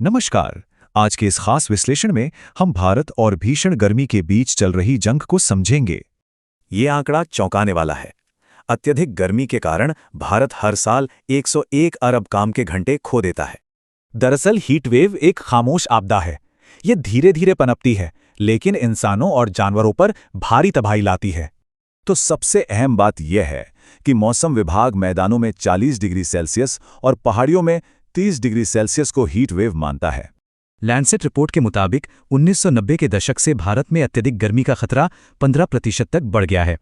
नमस्कार। आज के इस खास विश्लेषण में हम भारत और भीषण गर्मी के बीच चल रही जंग को समझेंगे। ये आंकड़ा चौंकाने वाला है। अत्यधिक गर्मी के कारण भारत हर साल 101 अरब काम के घंटे खो देता है। दरअसल हीट वेव एक खामोश आपदा है। ये धीरे धीरे पनपती है, लेकिन इंसानों और जानवरों पर भारी तबाही लाती है। तो सबसे अहम बात यह है कि मौसम विभाग मैदानों में 40 डिग्री सेल्सियस और पहाड़ियों में 30 डिग्री सेल्सियस को हीट वेव मानता है। लैंडसेट रिपोर्ट के मुताबिक 1990 के दशक से भारत में अत्यधिक गर्मी का खतरा 15% तक बढ़ गया है।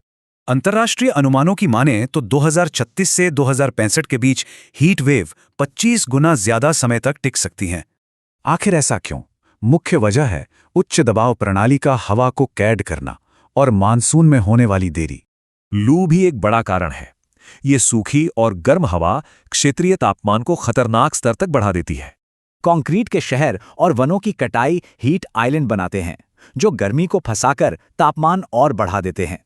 अंतर्राष्ट्रीय अनुमानों की माने तो 2036 से 2065 के बीच हीट वेव 25 गुना ज्यादा समय तक टिक सकती हैं। आखिर ऐसा क्यों? मुख्य वजह है उच्च दबाव प्रणाली का हवा को कैद करना और मानसून में होने वाली देरी। लू भी एक बड़ा कारण है। ये सूखी और गर्म हवा क्षेत्रीय तापमान को खतरनाक स्तर तक बढ़ा देती है। कंक्रीट के शहर और वनों की कटाई हीट आइलैंड बनाते हैं, जो गर्मी को फंसाकर तापमान और बढ़ा देते हैं।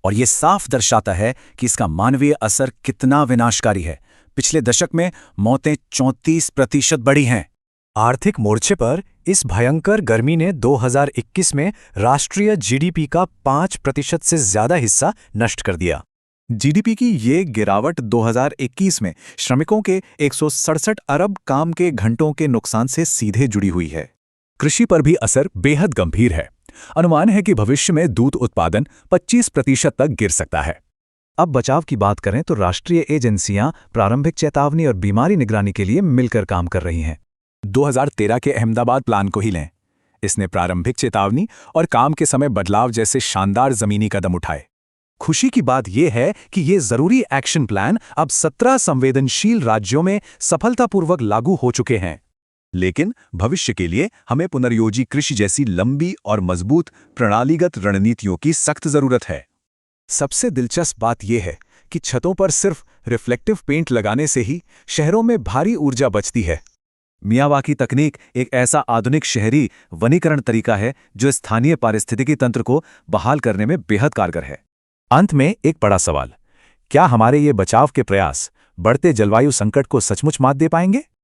और ये साफ दर्शाता है कि इसका मानवीय असर कितना विनाशकारी है। पिछले दशक में मौतें 34% बढ़ी हैं। आर्थिक मोर्चे पर इस भयंकर गर्मी ने 2021 में राष्ट्रीय जीडीपी का 5% से ज्यादा हिस्सा नष्ट कर दिया। जीडीपी की ये गिरावट 2021 में श्रमिकों के 167 अरब काम के घंटों के नुकसान से सीधे जुड़ी हुई है। कृषि पर भी असर बेहद गंभीर है। अनुमान है कि भविष्य में दूध उत्पादन 25% तक गिर सकता है। अब बचाव की बात करें तो राष्ट्रीय एजेंसियां प्रारंभिक चेतावनी और बीमारी निगरानी के लिए मिलकर काम कर रही हैं। 2013 के अहमदाबाद प्लान को ही लें। इसने प्रारंभिक चेतावनी और काम के समय बदलाव जैसे शानदार जमीनी कदम उठाए। खुशी की बात यह है कि ये जरूरी एक्शन प्लान अब 17 संवेदनशील राज्यों में सफलतापूर्वक लागू हो चुके हैं। लेकिन भविष्य के लिए हमें पुनर्योजी कृषि जैसी लंबी और मजबूत प्रणालीगत रणनीतियों की सख्त जरूरत है। सबसे दिलचस्प बात यह है कि छतों पर सिर्फ रिफ्लेक्टिव पेंट लगाने से ही शहरों में भारी ऊर्जा बचती है। मियावाकी तकनीक एक ऐसा आधुनिक शहरी वनीकरण तरीका है जो स्थानीय पारिस्थितिकी तंत्र को बहाल करने में बेहद कारगर है। अंत में एक बड़ा सवाल, क्या हमारे ये बचाव के प्रयास बढ़ते जलवायु संकट को सचमुच मात दे पाएंगे?